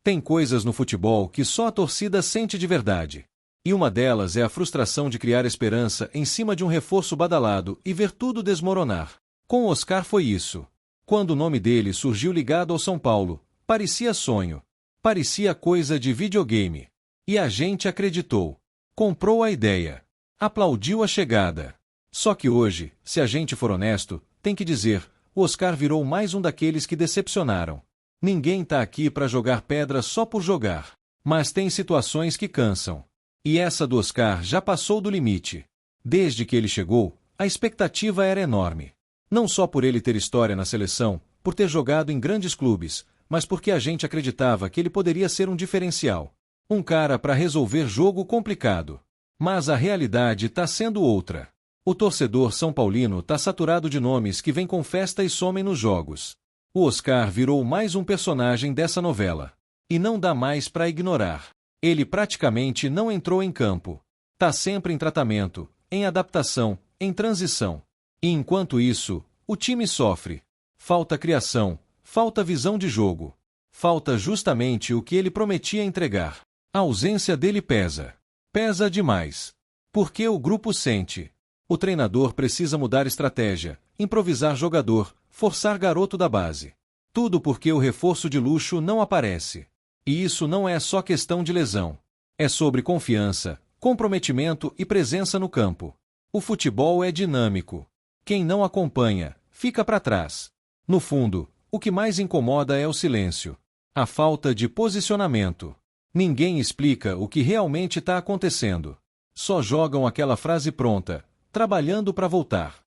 Tem coisas no futebol que só a torcida sente de verdade. E uma delas é a frustração de criar esperança em cima de um reforço badalado e ver tudo desmoronar. Com Oscar foi isso. Quando o nome dele surgiu ligado ao São Paulo, parecia sonho. Parecia coisa de videogame. E a gente acreditou. Comprou a ideia. Aplaudiu a chegada. Só que hoje, se a gente for honesto, tem que dizer, o Oscar virou mais um daqueles que decepcionaram. Ninguém tá aqui para jogar pedra só por jogar. Mas tem situações que cansam. E essa do Oscar já passou do limite. Desde que ele chegou, a expectativa era enorme. Não só por ele ter história na seleção, por ter jogado em grandes clubes, mas porque a gente acreditava que ele poderia ser um diferencial. Um cara para resolver jogo complicado. Mas a realidade tá sendo outra. O torcedor são paulino tá saturado de nomes que vêm com festa e somem nos jogos. O Oscar virou mais um personagem dessa novela. E não dá mais para ignorar. Ele praticamente não entrou em campo. Tá sempre em tratamento, em adaptação, em transição. E enquanto isso, o time sofre. Falta criação, falta visão de jogo. Falta justamente o que ele prometia entregar. A ausência dele pesa. Pesa demais. Porque o grupo sente. O treinador precisa mudar estratégia, improvisar jogador, forçar garoto da base. Tudo porque o reforço de luxo não aparece. E isso não é só questão de lesão. É sobre confiança, comprometimento e presença no campo. O futebol é dinâmico. Quem não acompanha, fica para trás. No fundo, o que mais incomoda é o silêncio. A falta de posicionamento. Ninguém explica o que realmente está acontecendo. Só jogam aquela frase pronta, trabalhando para voltar.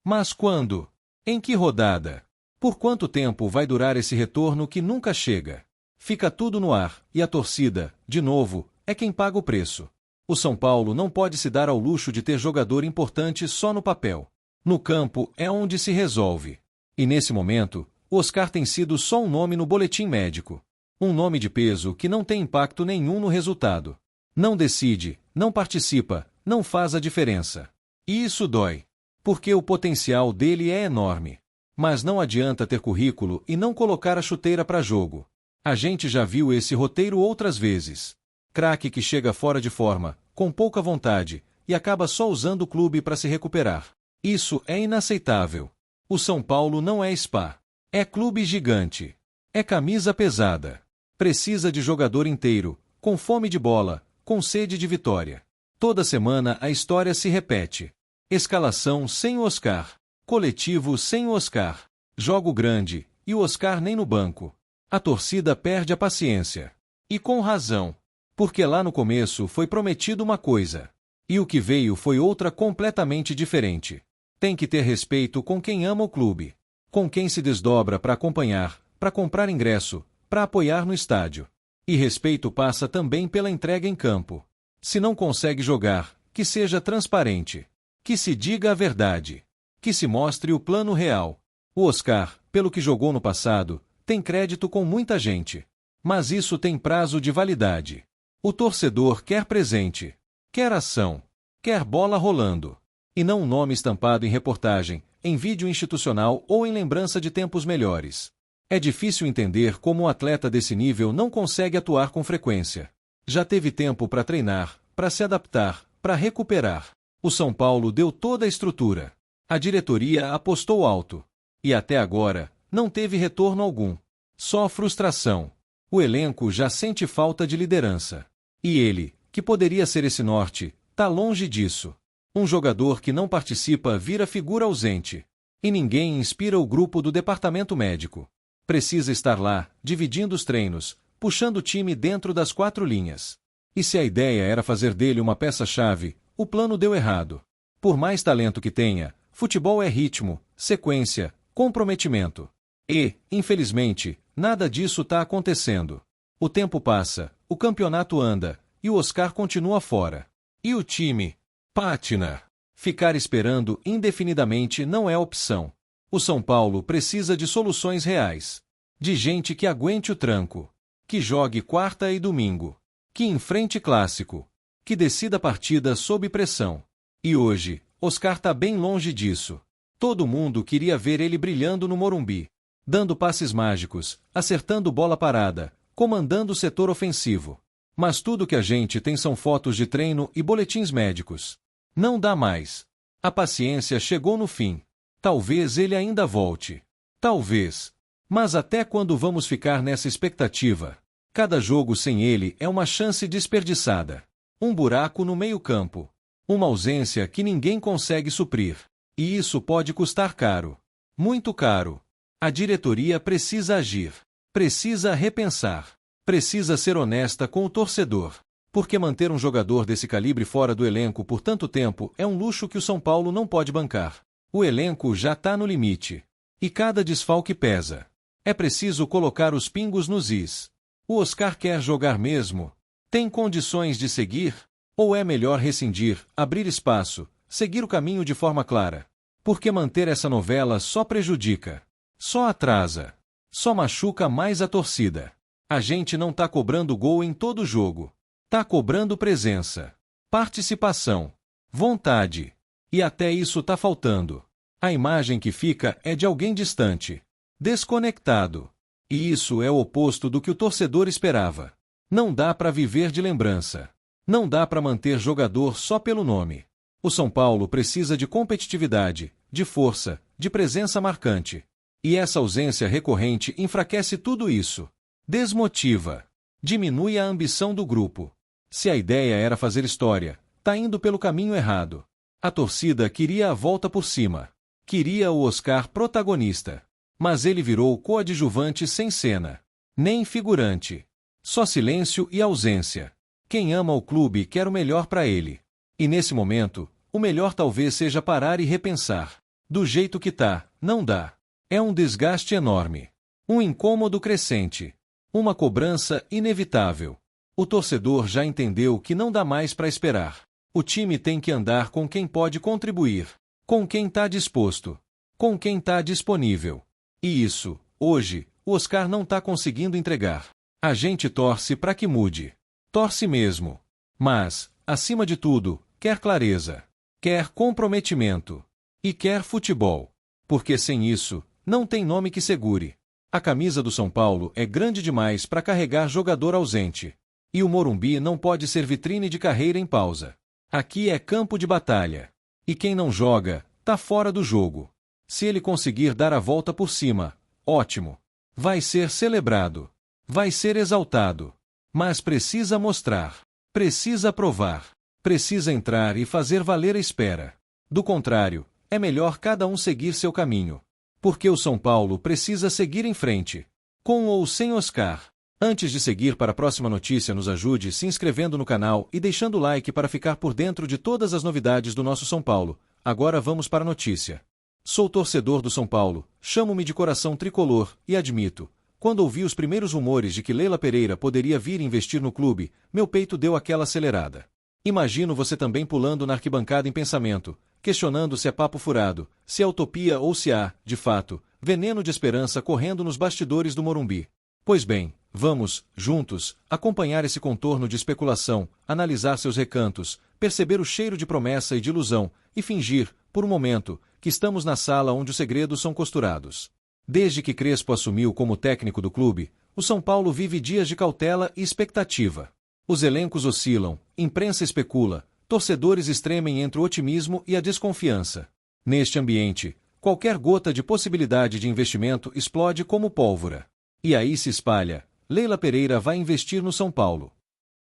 Mas quando? Em que rodada? Por quanto tempo vai durar esse retorno que nunca chega? Fica tudo no ar, e a torcida, de novo, é quem paga o preço. O São Paulo não pode se dar ao luxo de ter jogador importante só no papel. No campo é onde se resolve. E nesse momento, Oscar tem sido só um nome no boletim médico. Um nome de peso que não tem impacto nenhum no resultado. Não decide, não participa, não faz a diferença. E isso dói. Porque o potencial dele é enorme. Mas não adianta ter currículo e não colocar a chuteira para jogo. A gente já viu esse roteiro outras vezes. Craque que chega fora de forma, com pouca vontade, e acaba só usando o clube para se recuperar. Isso é inaceitável. O São Paulo não é Spa. É clube gigante. É camisa pesada. Precisa de jogador inteiro, com fome de bola, com sede de vitória. Toda semana a história se repete. Escalação sem o Oscar. Coletivo sem o Oscar. Jogo grande, e o Oscar nem no banco. A torcida perde a paciência. E com razão. Porque lá no começo foi prometido uma coisa. E o que veio foi outra completamente diferente. Tem que ter respeito com quem ama o clube. Com quem se desdobra para acompanhar, para comprar ingresso, para apoiar no estádio. E respeito passa também pela entrega em campo. Se não consegue jogar, que seja transparente. Que se diga a verdade. Que se mostre o plano real. O Oscar, pelo que jogou no passado, tem crédito com muita gente. Mas isso tem prazo de validade. O torcedor quer presente. Quer ação. Quer bola rolando. E não um nome estampado em reportagem, em vídeo institucional ou em lembrança de tempos melhores. É difícil entender como um atleta desse nível não consegue atuar com frequência. Já teve tempo para treinar, para se adaptar, para recuperar. O São Paulo deu toda a estrutura. A diretoria apostou alto. E até agora, não teve retorno algum. Só frustração. O elenco já sente falta de liderança. E ele, que poderia ser esse norte, tá longe disso. Um jogador que não participa vira figura ausente. E ninguém inspira o grupo do departamento médico. Precisa estar lá, dividindo os treinos, puxando o time dentro das 4 linhas. E se a ideia era fazer dele uma peça-chave, o plano deu errado. Por mais talento que tenha, futebol é ritmo, sequência, comprometimento. E, infelizmente, nada disso está acontecendo. O tempo passa, o campeonato anda, e o Oscar continua fora. E o time? Pátina. Ficar esperando indefinidamente não é opção. O São Paulo precisa de soluções reais. De gente que aguente o tranco. Que jogue quarta e domingo. Que enfrente clássico. Que decida a partida sob pressão. E hoje, Oscar tá bem longe disso. Todo mundo queria ver ele brilhando no Morumbi. Dando passes mágicos, acertando bola parada, comandando o setor ofensivo. Mas tudo que a gente tem são fotos de treino e boletins médicos. Não dá mais. A paciência chegou no fim. Talvez ele ainda volte. Talvez. Mas até quando vamos ficar nessa expectativa? Cada jogo sem ele é uma chance desperdiçada. Um buraco no meio-campo. Uma ausência que ninguém consegue suprir. E isso pode custar caro. Muito caro. A diretoria precisa agir. Precisa repensar. Precisa ser honesta com o torcedor. Porque manter um jogador desse calibre fora do elenco por tanto tempo é um luxo que o São Paulo não pode bancar. O elenco já está no limite. E cada desfalque pesa. É preciso colocar os pingos nos is. O Oscar quer jogar mesmo? Tem condições de seguir? Ou é melhor rescindir, abrir espaço, seguir o caminho de forma clara? Porque manter essa novela só prejudica. Só atrasa. Só machuca mais a torcida. A gente não tá cobrando gol em todo jogo. Tá cobrando presença, participação, vontade. E até isso tá faltando. A imagem que fica é de alguém distante, desconectado. E isso é o oposto do que o torcedor esperava. Não dá para viver de lembrança. Não dá para manter jogador só pelo nome. O São Paulo precisa de competitividade, de força, de presença marcante. E essa ausência recorrente enfraquece tudo isso. Desmotiva. Diminui a ambição do grupo. Se a ideia era fazer história, tá indo pelo caminho errado. A torcida queria a volta por cima. Queria o Oscar protagonista. Mas ele virou coadjuvante sem cena. Nem figurante. Só silêncio e ausência. Quem ama o clube quer o melhor para ele. E nesse momento, o melhor talvez seja parar e repensar. Do jeito que tá, não dá. É um desgaste enorme. Um incômodo crescente. Uma cobrança inevitável. O torcedor já entendeu que não dá mais para esperar. O time tem que andar com quem pode contribuir. Com quem está disposto. Com quem está disponível. E isso, hoje, o Oscar não está conseguindo entregar. A gente torce para que mude. Torce mesmo. Mas, acima de tudo, quer clareza. Quer comprometimento. E quer futebol. Porque sem isso, não tem nome que segure. A camisa do São Paulo é grande demais para carregar jogador ausente. E o Morumbi não pode ser vitrine de carreira em pausa. Aqui é campo de batalha. E quem não joga, tá fora do jogo. Se ele conseguir dar a volta por cima, ótimo. Vai ser celebrado. Vai ser exaltado. Mas precisa mostrar. Precisa provar. Precisa entrar e fazer valer a espera. Do contrário, é melhor cada um seguir seu caminho. Porque o São Paulo precisa seguir em frente. Com ou sem Oscar. Antes de seguir para a próxima notícia, nos ajude se inscrevendo no canal e deixando o like para ficar por dentro de todas as novidades do nosso São Paulo. Agora vamos para a notícia. Sou torcedor do São Paulo, chamo-me de coração tricolor e admito, quando ouvi os primeiros rumores de que Leila Pereira poderia vir investir no clube, meu peito deu aquela acelerada. Imagino você também pulando na arquibancada em pensamento, questionando se é papo furado, se é utopia ou se há, de fato, veneno de esperança correndo nos bastidores do Morumbi. Pois bem, vamos, juntos, acompanhar esse contorno de especulação, analisar seus recantos, perceber o cheiro de promessa e de ilusão, e fingir, por um momento, que estamos na sala onde os segredos são costurados. Desde que Crespo assumiu como técnico do clube, o São Paulo vive dias de cautela e expectativa. Os elencos oscilam, imprensa especula, torcedores estremem entre o otimismo e a desconfiança. Neste ambiente, qualquer gota de possibilidade de investimento explode como pólvora. E aí se espalha, Leila Pereira vai investir no São Paulo.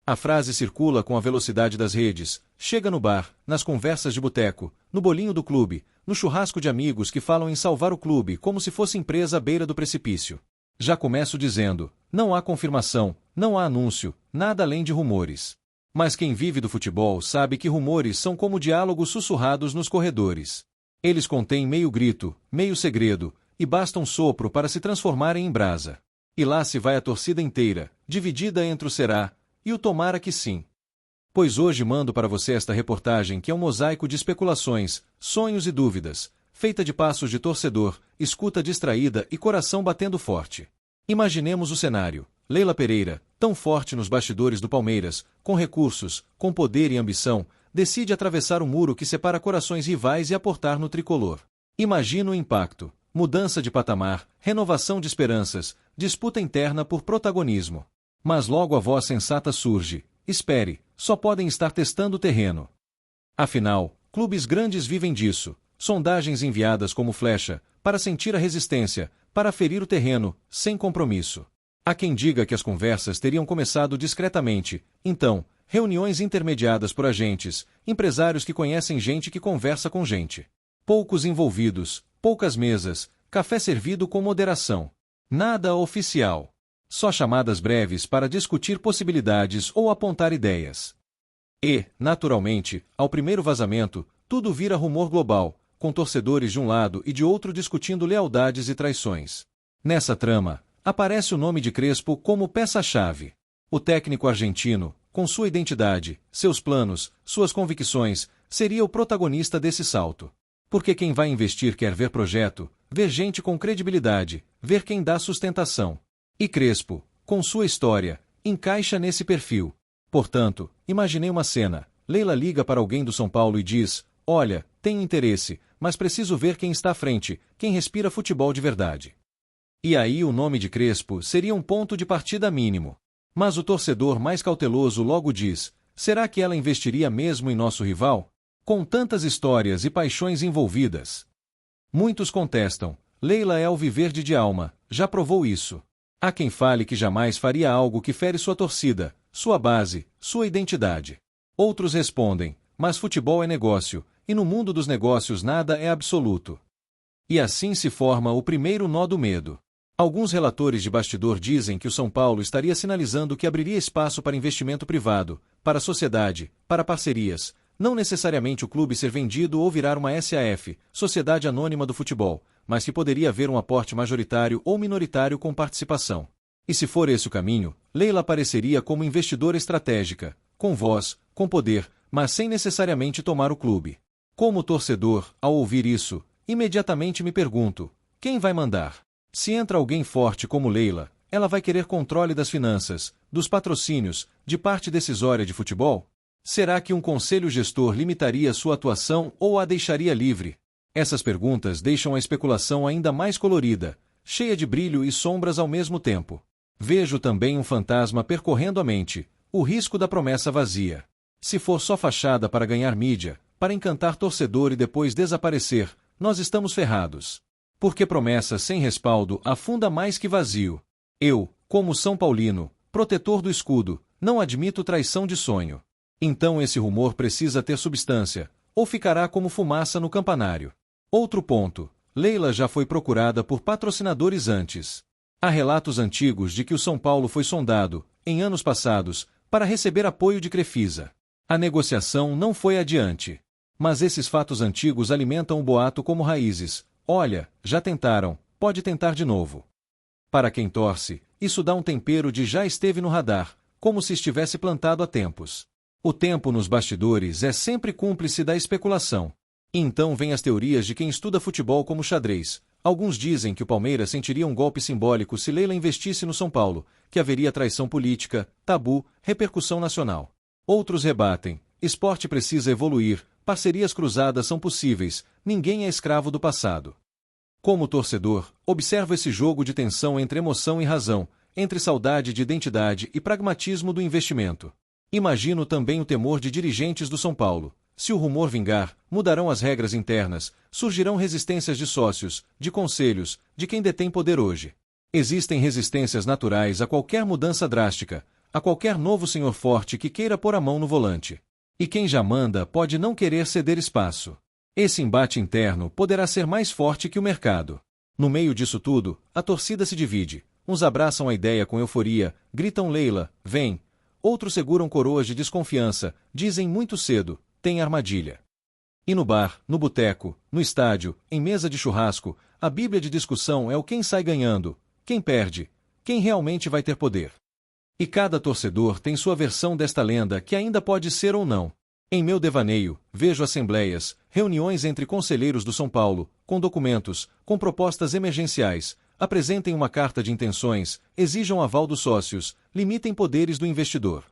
A frase circula com a velocidade das redes, chega no bar, nas conversas de boteco, no bolinho do clube, no churrasco de amigos que falam em salvar o clube como se fosse empresa à beira do precipício. Já começo dizendo, não há confirmação, não há anúncio, nada além de rumores. Mas quem vive do futebol sabe que rumores são como diálogos sussurrados nos corredores. Eles contêm meio grito, meio segredo, e basta um sopro para se transformarem em brasa. E lá se vai a torcida inteira, dividida entre o será e o tomara que sim. Pois hoje mando para você esta reportagem que é um mosaico de especulações, sonhos e dúvidas, feita de passos de torcedor, escuta distraída e coração batendo forte. Imaginemos o cenário. Leila Pereira, tão forte nos bastidores do Palmeiras, com recursos, com poder e ambição, decide atravessar o muro que separa corações rivais e aportar no tricolor. Imagina o impacto. Mudança de patamar, renovação de esperanças, disputa interna por protagonismo. Mas logo a voz sensata surge: espere, só podem estar testando o terreno. Afinal, clubes grandes vivem disso, sondagens enviadas como flecha, para sentir a resistência, para ferir o terreno, sem compromisso. Há quem diga que as conversas teriam começado discretamente, então, reuniões intermediadas por agentes, empresários que conhecem gente que conversa com gente. Poucos envolvidos, poucas mesas, café servido com moderação. Nada oficial. Só chamadas breves para discutir possibilidades ou apontar ideias. E, naturalmente, ao primeiro vazamento, tudo vira rumor global, com torcedores de um lado e de outro discutindo lealdades e traições. Nessa trama, aparece o nome de Crespo como peça-chave. O técnico argentino, com sua identidade, seus planos, suas convicções, seria o protagonista desse salto. Porque quem vai investir quer ver projeto, ver gente com credibilidade, ver quem dá sustentação. E Crespo, com sua história, encaixa nesse perfil. Portanto, imaginei uma cena. Leila liga para alguém do São Paulo e diz: olha, tenho interesse, mas preciso ver quem está à frente, quem respira futebol de verdade. E aí o nome de Crespo seria um ponto de partida mínimo. Mas o torcedor mais cauteloso logo diz: será que ela investiria mesmo em nosso rival? Com tantas histórias e paixões envolvidas. Muitos contestam: Leila é alviverde de alma, já provou isso. Há quem fale que jamais faria algo que fere sua torcida, sua base, sua identidade. Outros respondem: mas futebol é negócio, e no mundo dos negócios nada é absoluto. E assim se forma o primeiro nó do medo. Alguns relatores de bastidor dizem que o São Paulo estaria sinalizando que abriria espaço para investimento privado, para sociedade, para parcerias, não necessariamente o clube ser vendido ou virar uma SAF, Sociedade Anônima do Futebol, mas que poderia haver um aporte majoritário ou minoritário com participação. E se for esse o caminho, Leila apareceria como investidora estratégica, com voz, com poder, mas sem necessariamente tomar o clube. Como torcedor, ao ouvir isso, imediatamente me pergunto: quem vai mandar? Se entra alguém forte como Leila, ela vai querer controle das finanças, dos patrocínios, de parte decisória de futebol? Será que um conselho gestor limitaria sua atuação ou a deixaria livre? Essas perguntas deixam a especulação ainda mais colorida, cheia de brilho e sombras ao mesmo tempo. Vejo também um fantasma percorrendo a mente: o risco da promessa vazia. Se for só fachada para ganhar mídia, para encantar torcedor e depois desaparecer, nós estamos ferrados. Porque promessa sem respaldo afunda mais que vazio. Eu, como São Paulino, protetor do escudo, não admito traição de sonho. Então esse rumor precisa ter substância, ou ficará como fumaça no campanário. Outro ponto: Leila já foi procurada por patrocinadores antes. Há relatos antigos de que o São Paulo foi sondado, em anos passados, para receber apoio de Crefisa. A negociação não foi adiante. Mas esses fatos antigos alimentam o boato como raízes: olha, já tentaram, pode tentar de novo. Para quem torce, isso dá um tempero de já esteve no radar, como se estivesse plantado há tempos. O tempo nos bastidores é sempre cúmplice da especulação. Então vêm as teorias de quem estuda futebol como xadrez. Alguns dizem que o Palmeiras sentiria um golpe simbólico se Leila investisse no São Paulo, que haveria traição política, tabu, repercussão nacional. Outros rebatem: esporte precisa evoluir, parcerias cruzadas são possíveis, ninguém é escravo do passado. Como torcedor, observo esse jogo de tensão entre emoção e razão, entre saudade de identidade e pragmatismo do investimento. Imagino também o temor de dirigentes do São Paulo. Se o rumor vingar, mudarão as regras internas, surgirão resistências de sócios, de conselhos, de quem detém poder hoje. Existem resistências naturais a qualquer mudança drástica, a qualquer novo senhor forte que queira pôr a mão no volante. E quem já manda pode não querer ceder espaço. Esse embate interno poderá ser mais forte que o mercado. No meio disso tudo, a torcida se divide. Uns abraçam a ideia com euforia, gritam Leila, vem. Outros seguram coroas de desconfiança, dizem muito cedo, tem armadilha. E no bar, no boteco, no estádio, em mesa de churrasco, a bíblia de discussão é o quem sai ganhando, quem perde, quem realmente vai ter poder. E cada torcedor tem sua versão desta lenda que ainda pode ser ou não. Em meu devaneio, vejo assembleias, reuniões entre conselheiros do São Paulo, com documentos, com propostas emergenciais, apresentem uma carta de intenções, exijam aval dos sócios, limitem poderes do investidor.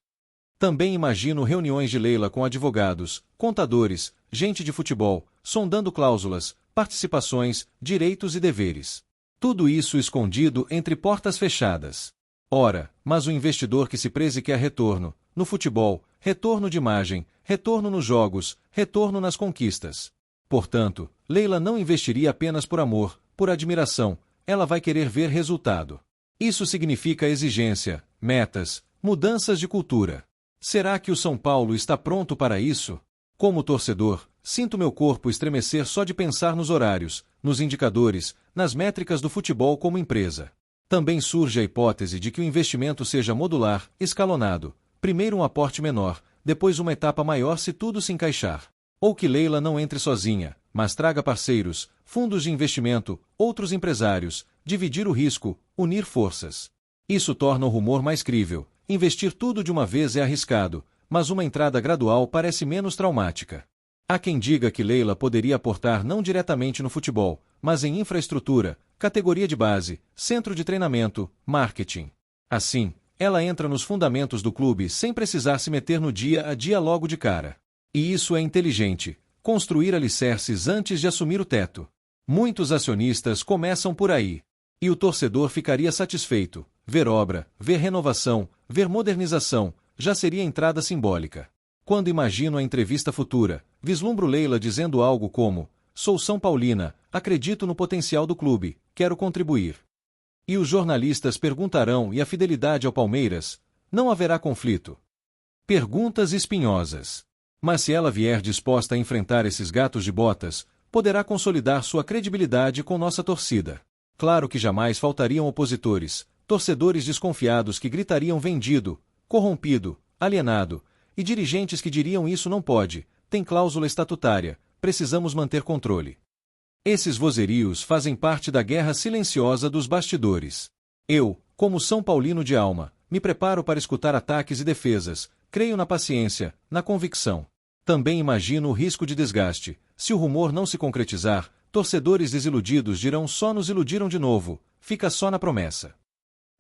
Também imagino reuniões de Leila com advogados, contadores, gente de futebol, sondando cláusulas, participações, direitos e deveres. Tudo isso escondido entre portas fechadas. Ora, mas o investidor que se preze quer retorno, no futebol, retorno de imagem, retorno nos jogos, retorno nas conquistas. Portanto, Leila não investiria apenas por amor, por admiração, ela vai querer ver resultado. Isso significa exigência, metas, mudanças de cultura. Será que o São Paulo está pronto para isso? Como torcedor, sinto meu corpo estremecer só de pensar nos horários, nos indicadores, nas métricas do futebol como empresa. Também surge a hipótese de que o investimento seja modular, escalonado, primeiro um aporte menor, depois uma etapa maior se tudo se encaixar. Ou que Leila não entre sozinha, mas traga parceiros, fundos de investimento, outros empresários, dividir o risco, unir forças. Isso torna o rumor mais crível. Investir tudo de uma vez é arriscado, mas uma entrada gradual parece menos traumática. Há quem diga que Leila poderia aportar não diretamente no futebol, mas em infraestrutura, categoria de base, centro de treinamento, marketing. Assim, ela entra nos fundamentos do clube sem precisar se meter no dia a dia logo de cara. E isso é inteligente, construir alicerces antes de assumir o teto. Muitos acionistas começam por aí. E o torcedor ficaria satisfeito. Ver obra, ver renovação, ver modernização, já seria entrada simbólica. Quando imagino a entrevista futura, vislumbro Leila dizendo algo como: sou São Paulina, acredito no potencial do clube, quero contribuir. E os jornalistas perguntarão: e a fidelidade ao Palmeiras? Não haverá conflito. Perguntas espinhosas. Mas se ela vier disposta a enfrentar esses gatos de botas, poderá consolidar sua credibilidade com nossa torcida. Claro que jamais faltariam opositores, torcedores desconfiados que gritariam vendido, corrompido, alienado, e dirigentes que diriam isso não pode, tem cláusula estatutária, precisamos manter controle. Esses vozerios fazem parte da guerra silenciosa dos bastidores. Eu, como São Paulino de alma, me preparo para escutar ataques e defesas, creio na paciência, na convicção. Também imagino o risco de desgaste. Se o rumor não se concretizar, torcedores desiludidos dirão só nos iludiram de novo, fica só na promessa.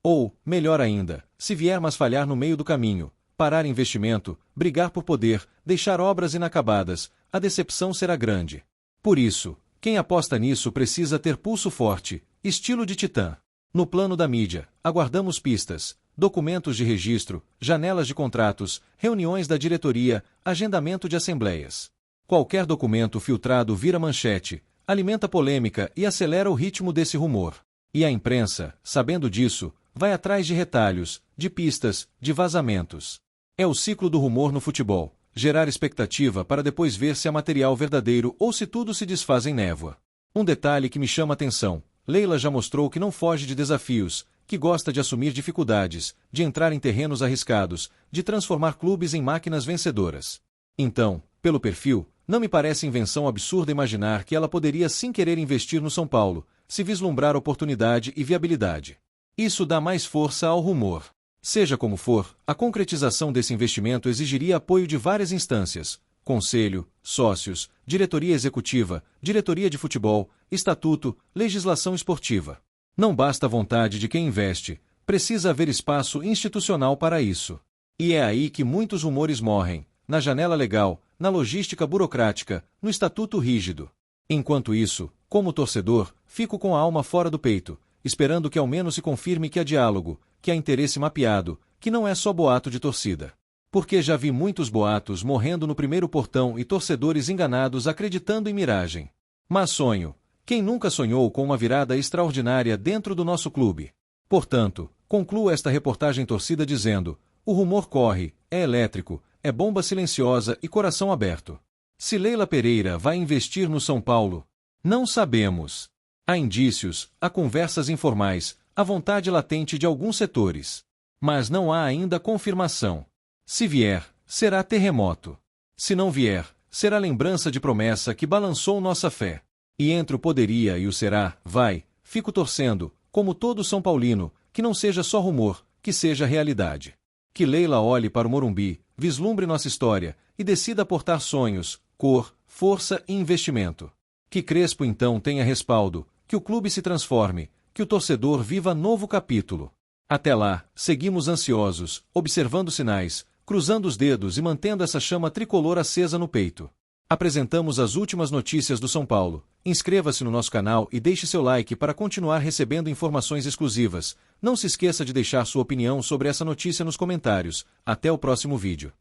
Ou, melhor ainda, se vier mas falhar no meio do caminho, parar investimento, brigar por poder, deixar obras inacabadas, a decepção será grande. Por isso, quem aposta nisso precisa ter pulso forte, estilo de titã. No plano da mídia, aguardamos pistas, documentos de registro, janelas de contratos, reuniões da diretoria, agendamento de assembleias. Qualquer documento filtrado vira manchete, alimenta polêmica e acelera o ritmo desse rumor. E a imprensa, sabendo disso, vai atrás de retalhos, de pistas, de vazamentos. É o ciclo do rumor no futebol, gerar expectativa para depois ver se há material verdadeiro ou se tudo se desfaz em névoa. Um detalhe que me chama a atenção: Leila já mostrou que não foge de desafios, que gosta de assumir dificuldades, de entrar em terrenos arriscados, de transformar clubes em máquinas vencedoras. Então, pelo perfil, não me parece invenção absurda imaginar que ela poderia sim querer investir no São Paulo, se vislumbrar oportunidade e viabilidade. Isso dá mais força ao rumor. Seja como for, a concretização desse investimento exigiria apoio de várias instâncias: conselho, sócios, diretoria executiva, diretoria de futebol, estatuto, legislação esportiva. Não basta a vontade de quem investe, precisa haver espaço institucional para isso. E é aí que muitos rumores morrem, na janela legal, na logística burocrática, no estatuto rígido. Enquanto isso, como torcedor, fico com a alma fora do peito, esperando que ao menos se confirme que há diálogo, que há interesse mapeado, que não é só boato de torcida. Porque já vi muitos boatos morrendo no primeiro portão e torcedores enganados acreditando em miragem. Mas sonho. Quem nunca sonhou com uma virada extraordinária dentro do nosso clube? Portanto, concluo esta reportagem torcida dizendo: o rumor corre, é elétrico, é bomba silenciosa e coração aberto. Se Leila Pereira vai investir no São Paulo? Não sabemos. Há indícios, há conversas informais, há vontade latente de alguns setores. Mas não há ainda confirmação. Se vier, será terremoto. Se não vier, será lembrança de promessa que balançou nossa fé. E entre o poderia e o será, fico torcendo, como todo São Paulino, que não seja só rumor, que seja realidade. Que Leila olhe para o Morumbi, vislumbre nossa história, e decida aportar sonhos, cor, força e investimento. Que Crespo então tenha respaldo, que o clube se transforme, que o torcedor viva novo capítulo. Até lá, seguimos ansiosos, observando sinais, cruzando os dedos e mantendo essa chama tricolor acesa no peito. Apresentamos as últimas notícias do São Paulo. Inscreva-se no nosso canal e deixe seu like para continuar recebendo informações exclusivas. Não se esqueça de deixar sua opinião sobre essa notícia nos comentários. Até o próximo vídeo.